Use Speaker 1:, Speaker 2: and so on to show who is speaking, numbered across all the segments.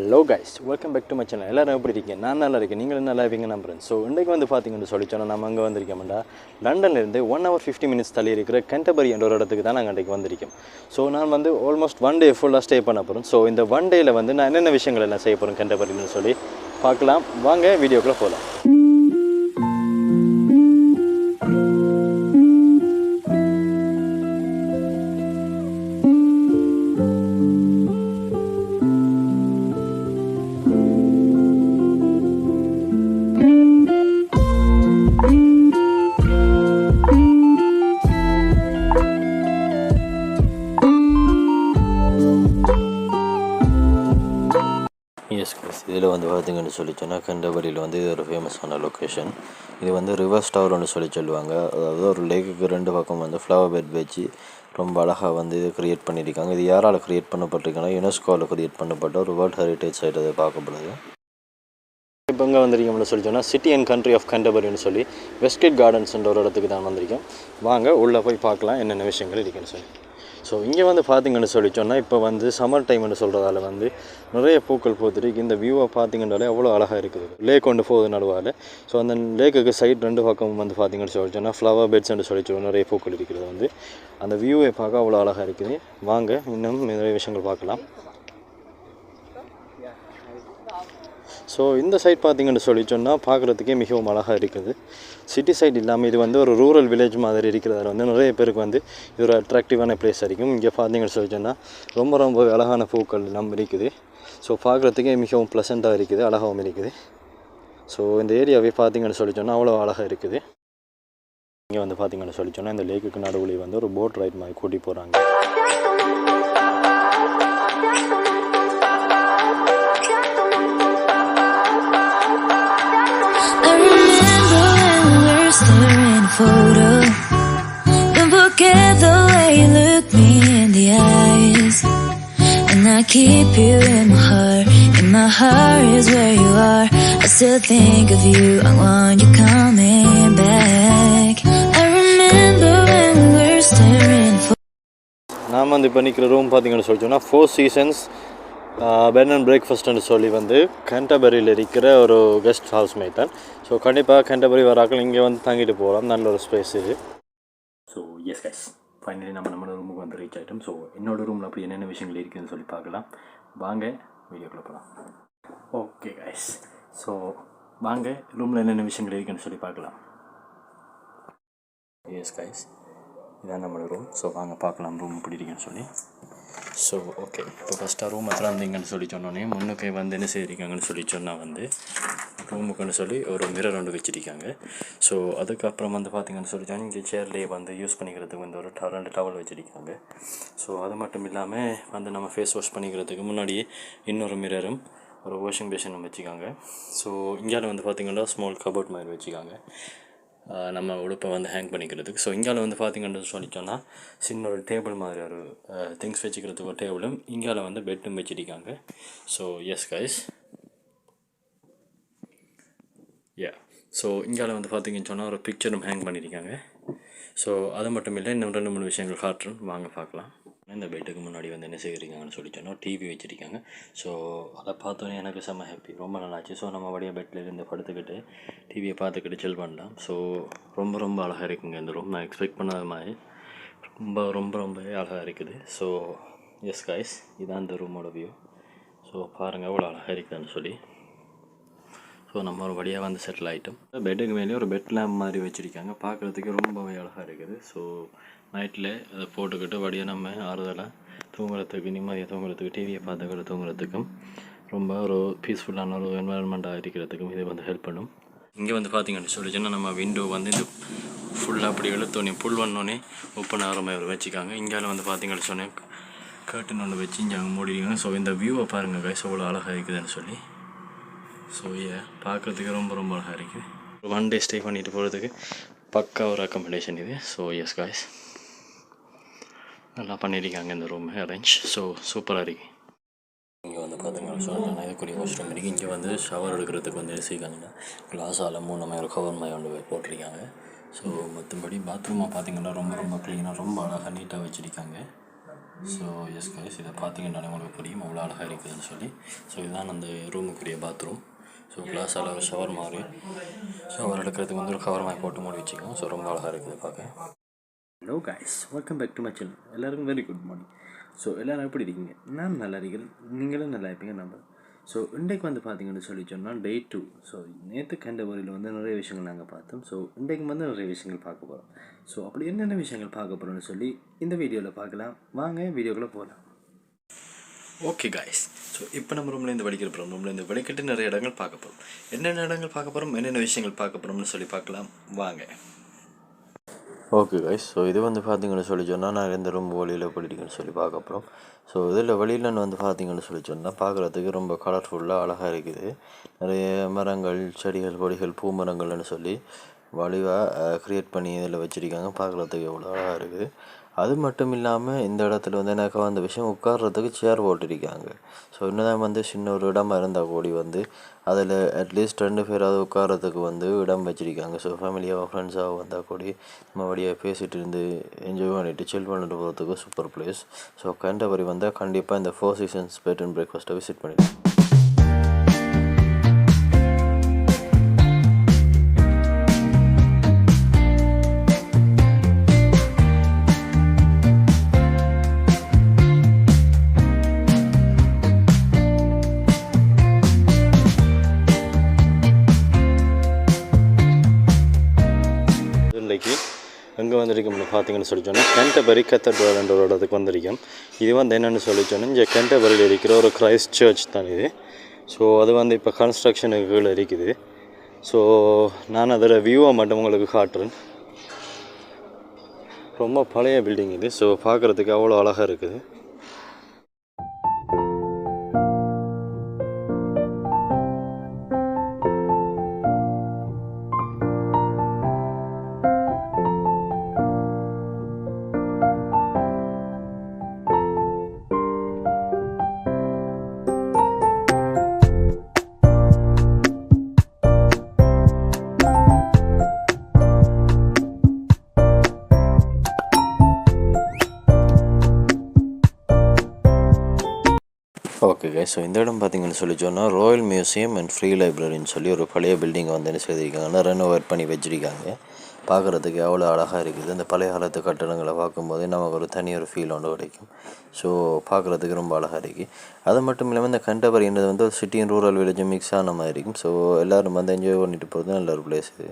Speaker 1: Hello guys, welcome back to my channel. எல்லோரும் எப்படி இருக்கீங்க? நான் நல்லா இருக்கேன், நீங்களும் நல்லா இருப்பீங்க நம்புறேன். ஸோ இன்றைக்கு வந்து பார்த்தீங்கன்னு சொல்லிச்சோன்னா நம்ம அங்கே வந்திருக்கோம்டா லண்டன்லேருந்து 1 hour 50 minutes தள்ளி இருக்கிற கேன்டர்பரி என்ற ஒரு இடத்துக்கு தான் நாங்கள் அன்றைக்கு வந்திருக்கோம். ஸோ நான் வந்து ஆல்மோஸ்ட் 1 day ஃபுல்லாக ஸ்டே பண்ண போகிறோம். ஸோ இந்த 1 dayயில் வந்து நான் என்னென்ன விஷயங்கள் எல்லாம் செய்ய போகிறேன் கேன்டர்பரின்னு சொல்லி பார்க்கலாம். வாங்க வீடியோக்குள்ளே போகலாம். இதில் வந்து பார்த்திங்கன்னு சொல்லிச்சோன்னா கேன்டர்பரியில் வந்து இது ஒரு ஃபேமஸான லொக்கேஷன். இது வந்து ரிவர்ஸ் டவர்னு சொல்லுவாங்க. அதாவது ஒரு லேக்குக்கு 2 பக்கம் வந்து ஃப்ளவர் பெட் வச்சு ரொம்ப அழகாக வந்து இது க்ரியேட் பண்ணியிருக்காங்க. இது யாரால் க்ரியேட் பண்ணப்பட்டிருக்காங்கன்னா யுனெஸ்கோவில் க்ரியேட் பண்ணப்பட்ட ஒரு வேர்ல்ட் ஹெரிட்டேஜ் சைட் அதை பார்க்கப்படுது. இப்போ இங்கே வந்திருக்கோம்னு சொல்லிச்சோன்னா சிட்டி அண்ட் கண்ட்ரி ஆஃப் கேன்டர்பரின்னு சொல்லி வெஸ்ட்கேட் கார்டன்ஸ்ன்ற ஒரு இடத்துக்கு தான் வந்திருக்கேன். வாங்க உள்ளே போய் பார்க்கலாம் என்னென்ன விஷயங்கள் இருக்குன்னு சொல்லி. ஸோ இங்கே வந்து பார்த்திங்கன்னு சொல்லிச்சோன்னா இப்போ வந்து சம்மர் டைம்னு சொல்கிறதால வந்து நிறைய பூக்கள் பூத்துருக்கு. இந்த வியூவை பார்த்திங்கன்னாலே அவ்வளோ அழகாக இருக்குது. லேக் கொண்டு போகுது நடுவால். ஸோ அந்த லேக்குக்கு சைட் 2 பக்கம் வந்து பார்த்திங்கன்னு சொல்லிச்சோன்னா ஃப்ளவர் பெட்ஸ்ன்னு சொல்லிச்சோம் நிறைய பூக்கள் இருக்கிறது வந்து அந்த வியூவை பார்க்க அவ்வளோ அழகாக இருக்குது. வாங்க இன்னும் நிறைய விஷயங்கள் பார்க்கலாம். ஸோ இந்த சைட் பார்த்திங்கன்னு சொல்லி சொன்னால் பார்க்குறதுக்கே மிகவும் அழகாக இருக்குது. சிட்டி சைட் இல்லாமல் இது வந்து ஒரு ரூரல் வில்லேஜ் மாதிரி இருக்கிறதால வந்து நிறைய பேருக்கு வந்து இது ஒரு அட்ராக்டிவான பிளேஸ் இருக்கும். இங்கே பார்த்திங்கன்னு சொல்லி சொன்னால் ரொம்ப அழகான பூக்கள் எல்லாம் இருக்குது. ஸோ பார்க்குறதுக்கே மிகவும் ப்ளசண்ட்டாக இருக்குது, அழகாகவும் இருக்குது. ஸோ இந்த ஏரியாவே பார்த்திங்கன்னு சொல்லி சொன்னால் அவ்வளோ அழகாக இருக்குது. இங்கே வந்து பார்த்திங்கன்னு சொல்லி சொன்னால் இந்த லேக்குக்கு நடுவில் வந்து ஒரு போட் ரைட் மாதிரி கூட்டி போகிறாங்க. Photo. Don't forget the way you look me in the eyes, and I keep you in my heart. In my heart is where you are. I still think of you. I want you coming back. I remember when we were staring for. நான் வந்து இப்போ நிற்கிற room பார்த்தீங்கன்னு சொல்லிச்சோன்னா 4 Seasons bed and பிரேக்ஃபாஸ்ட்னு சொல்லி வந்து கேன்டர்பரியில் இருக்கிற ஒரு guest house mat தான். ஸோ கண்டிப்பாக கேன்டர்பரி வராக்கள் இங்கே வந்து தங்கிட்டு போகலாம், நல்ல ஒரு ஸ்பேஸ் இது. ஸோ எஸ் கைஸ், ஃபைனலி நம்மளோட ரூமுக்கு வந்து ரீச் ஆகிட்டோம். ஸோ என்னோடய ரூமில் அப்படி என்னென்ன விஷயங்கள் இருக்குதுன்னு சொல்லி பார்க்கலாம். வாங்க வீடியோக்குள்ளே போகலாம். ஓகே கைஸ், ஸோ வாங்க ரூமில் என்னென்ன விஷயங்கள் இருக்குதுன்னு சொல்லி பார்க்கலாம். எஸ் கைஸ், இதான் நம்மளோட ரூம். ஸோ வாங்க பார்க்கலாம் ரூம் எப்படி இருக்குன்னு சொல்லி. ஸோ ஓகே, இப்போ ஃபஸ்ட்டாக ரூம் திறந்தீங்கன்னு சொல்லி சொன்னோன்னே முன்னுக்கே வந்து என்ன செய்திருக்காங்கன்னு சொல்லி சொன்னால் வந்து ரூமுக்குன்னு சொல்லி ஒரு மிரர் ஒன்று வச்சுருக்காங்க. ஸோ அதுக்கப்புறம் வந்து பார்த்திங்கன்னு சொல்லி சொன்னால் இங்கே சேர்லேயே வந்து யூஸ் பண்ணிக்கிறதுக்கு வந்து ஒரு 2 டவல் வச்சுருக்காங்க. ஸோ அது மட்டும் இல்லாமல் வந்து நம்ம ஃபேஸ் வாஷ் பண்ணிக்கிறதுக்கு முன்னாடியே இன்னொரு மிரரும் ஒரு வாஷிங் பேஷனும் வச்சுக்காங்க. ஸோ இங்கே வந்து பார்த்திங்கன்னா ஸ்மால் கபோர்ட் மாதிரி வச்சுக்காங்க நம்ம உடுப்பை வந்து ஹேங் பண்ணிக்கிறதுக்கு. ஸோ இங்கே வந்து பார்த்திங்கன்னு சொல்லிச்சோன்னா சின்ன ஒரு டேபிள் மாதிரி ஒரு திங்ஸ் வச்சுக்கிறதுக்கு ஒரு டேபிளும் இங்கே வந்து பெட்டும் வச்சுருக்காங்க. ஸோ எஸ் கைஸ், ஸோ இங்கே வந்து பார்த்திங்கன்னு சொன்னால் ஒரு பிக்சரும் ஹேங் பண்ணியிருக்காங்க. ஸோ அது மட்டும் இல்லை, இன்னும் 2-3 விஷயங்கள் காட்டுறோம், வாங்க பார்க்கலாம். இந்த பெட்டுக்கு முன்னாடி வந்து என்ன செய்கிறீங்கன்னு சொல்லி சொன்னால் டிவி வச்சுருக்காங்க. ஸோ அதை பார்த்தோன்னே எனக்கு செம்ம ஹாப்பி, ரொம்ப நல்லாச்சு. ஸோ நம்ம வழியாக பெட்டில் இருந்து படுத்துக்கிட்டு டிவியை பார்த்துக்கிட்டு சில் பண்ணலாம். ஸோ ரொம்ப அழகாக இருக்குங்க இந்த ரூம். நான் எக்ஸ்பெக்ட் பண்ணாத மாதிரி ரொம்பவே அழகாக இருக்குது. ஸோ எஸ் கைஸ், இதுதான் இந்த ரூமோட வியூ. ஸோ பாருங்கள் எவ்வளோ அழகாக இருக்குதுன்னு சொல்லி. ஸோ நம்ம ஒரு வழியாக வந்து செட்டில் ஆகிட்டோம். பெட்டுக்கு மேலே ஒரு பெட் லேம்ப் மாதிரி வச்சுருக்காங்க, பார்க்குறதுக்கு ரொம்பவே அழகாக இருக்குது. ஸோ நைட்டில் அதை போட்டுக்கிட்டு வழியாக நம்ம ஆறுதலாக தூங்குறதுக்கு, நிம்மதியாக தூங்குறதுக்கு, டிவியை பார்த்துக்கிட்டு தூங்குறதுக்கும் ரொம்ப ஒரு பீஸ்ஃபுல்லான ஒரு என்வரன்மெண்ட்டாக இருக்கிறதுக்கும் இது வந்து ஹெல்ப் பண்ணும். இங்கே வந்து பார்த்திங்கன்னு சொல்லிச்சுன்னா நம்ம விண்டோ வந்து இந்த ஃபுல்லாக அப்படி இழுத்தோன்னே புல் வந்தோடனே ஓப்பன் ஆகிற மாதிரி வச்சுக்காங்க. இங்கே வந்து பார்த்திங்கன்னு சொன்னேன் கர்டன் ஒன்று வச்சு இங்கே மூடிடுவாங்க. ஸோ இந்த வியூவை பாருங்கள் கைஸ், எவ்வளோ அழகாக இருக்குதுன்னு சொல்லி. ஸோ பார்க்குறதுக்கு ரொம்ப அழகாக இருக்குது. 1 day ஸ்டே பண்ணிட்டு போகிறதுக்கு பக்கா ஒரு அக்கமடேஷன் இது. ஸோ எஸ் காய்ஸ், நல்லா பண்ணியிருக்காங்க இந்த ரூம் அரேஞ்ச். ஸோ சூப்பராக இருக்குது. இங்கே வந்து பார்த்தீங்கன்னா சொன்னால் இதுக்குரிய வாஷ்ரூம் இருக்குது. இங்கே வந்து ஷவர் எடுக்கிறதுக்கு வந்து செய்வாங்கன்னா கிளாஸால் 3 ஒரு கவர் மாதிரி ஒன்று போட்டிருக்காங்க. ஸோ மற்றபடி பாத்ரூமாக பார்த்திங்கன்னா ரொம்ப க்ளீனாக ரொம்ப அழகாக நீட்டாக வச்சுருக்காங்க. ஸோ எஸ் கைஸ், இதை பார்த்தீங்கன்னா உங்களுக்கு புரியும் அவ்வளோ அழகாக இருக்குதுன்னு சொல்லி. ஸோ இதுதான் அந்த ரூமுக்குரிய பாத்ரூம். ஸோ கிளாஸால் ஒரு ஷவர் மாதிரி ஷவர் எடுக்கிறதுக்கு வந்து ஒரு கவர் மாதிரி போட்டு மூடி வச்சுக்கோங்க. ஸோ ரொம்ப அழகாக இருக்குது பார்க்க. Hello guys, welcome back to my channel. எல்லாருக்கும் வெரி குட் மார்னிங். ஸோ எல்லோரும் எப்படி இருக்கீங்க? நான் நல்லா இருக்கிறேன், நீங்களும் நல்லா இருப்பீங்க நம்புறேன். ஸோ இன்றைக்கு வந்து பார்த்தீங்கன்னு சொல்லி சொன்னால் டே 2. ஸோ நேற்று கேண்டபரியில் வந்து நிறைய விஷயங்கள் நாங்கள் பார்த்தோம். ஸோ இன்றைக்கு வந்து நிறைய விஷயங்கள் பார்க்க போகிறோம். ஸோ அப்படி என்னென்ன விஷயங்கள் பார்க்க போகிறோம்னு சொல்லி இந்த வீடியோவில் பார்க்கலாம். வாங்க வீடியோக்குள்ளே போகலாம். ஓகே காய்ஸ், ஸோ இப்போ நம்ம ரூம்லேருந்து படிக்கிற போகிறோம். ரூம்லேருந்து வெளிக்கிட்டு நிறைய இடங்கள் பார்க்க போகிறோம். என்னென்ன இடங்கள் பார்க்க போகிறோம், என்னென்ன விஷயங்கள் பார்க்க போகிறோம்னு சொல்லி பார்க்கலாம் வாங்க. ஓகே கைஸ், ஸோ இது வந்து பார்த்தீங்கன்னு சொல்லி சொன்னால் நான் இந்த ரூம் வழியில் படிக்கணும்னு சொல்லி பார்க்க போகிறோம். ஸோ இதில் வெளியில் வந்து பார்த்தீங்கன்னு சொல்லி சொன்னால் பார்க்குறதுக்கு ரொம்ப கலர்ஃபுல்லாக அழகாக இருக்குது. நிறைய மரங்கள், செடிகள், கொடிகள், பூ மரங்கள்னு சொல்லி வடிவாக க்ரியேட் பண்ணி இதில் வச்சுருக்காங்க. பார்க்குறதுக்கு எவ்வளோ அழகாக இருக்குது. அது மட்டும் இல்லாமல் இந்த இடத்துல வந்து எனக்கு வந்த விஷயம், உட்கார்றதுக்கு சேர் போட்டிருக்காங்க. ஸோ இன்னும் வந்து சின்ன ஒரு இடமா இருந்தால் கூடி வந்து அதில் அட்லீஸ்ட் 2 பேராவது உட்கார்றதுக்கு வந்து இடம் வச்சுருக்காங்க. ஸோ ஃபேமிலியாக ஃப்ரெண்ட்ஸாக வந்தால் கூடி நம்ம வழியாக பேசிகிட்டு இருந்து என்ஜாய் பண்ணிவிட்டு சில் பண்ணிட்டு போகிறதுக்கு சூப்பர் பிளேஸ். ஸோ கேண்டபரி வந்தால் கண்டிப்பாக இந்த 4 சீசன்ஸ் பெட் அண்ட் பிரேக்ஃபாஸ்ட்டை விசிட் பண்ணிடுவோம். எங்கே வந்திருக்கோம்னு பார்த்தீங்கன்னு சொல்லி சொன்னால் கேண்டபரி கத்தீட்ரல் ஒரு இடத்துக்கு வந்திருக்கோம். இது வந்து என்னென்னு சொல்லி சொன்னால் இங்கே கேண்டபரியில் இருக்கிற ஒரு கிரைஸ்ட் சர்ச் தான் இது. ஸோ அது வந்து இப்போ கன்ஸ்ட்ரக்ஷனுக்கு கீழே இருக்குது. ஸோ நான் அதில் வியூவை மட்டும் உங்களுக்கு காட்டுறேன். ரொம்ப பழைய பில்டிங் இது. ஸோ பார்க்குறதுக்கு அவ்வளோ அழகாக இருக்குது. ஓகே கைஸ், ஸோ இந்த இடம் பார்த்தீங்கன்னு சொல்லி சொன்னால் ராயல் மியூசியம் அண்ட் ஃப்ரீ லைப்ரரின்னு சொல்லி ஒரு பழைய பில்டிங்கை வந்து என்ன செய்திருக்காங்கன்னா ரெனோவேட் பண்ணி வச்சுருக்காங்க. பார்க்குறதுக்கு எவ்வளோ அழகாக இருக்குது. இந்த பழைய காலத்து கட்டடங்களை பார்க்கும்போது நமக்கு ஒரு தனி ஒரு ஃபீல் ஒன்று கிடைக்கும். ஸோ பார்க்குறதுக்கு ரொம்ப அழகாக இருக்குது. அது மட்டும் இல்லாமல் இந்த கேண்டபரின்றது வந்து ஒரு சிட்டி அண்ட் ரூரல் வில்லேஜும் மிக்ஸ் ஆன மாதிரி இருக்கும். ஸோ எல்லோரும் வந்து என்ஜாய் பண்ணிட்டு போகிறது நல்ல ஒரு பிளேஸ் இது.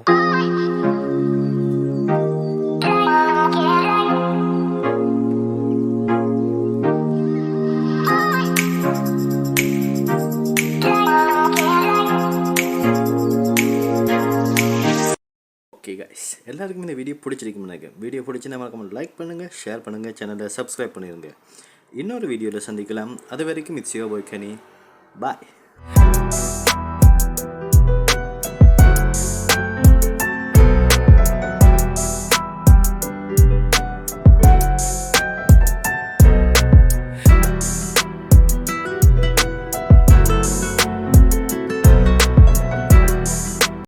Speaker 1: ஓகே கைஸ், எல்லாருக்கும் இந்த வீடியோ பிடிச்சிருக்குன்னு நினைக்கிறேன். வீடியோ பிடிச்சினா மறக்காம லைக் பண்ணுங்கள், ஷேர் பண்ணுங்கள், சேனலை சப்ஸ்கிரைப் பண்ணிடுங்க. இன்னொரு வீடியோவில் சந்திக்கலாம். அது வரைக்கும் it's your bye Ghani. Bye.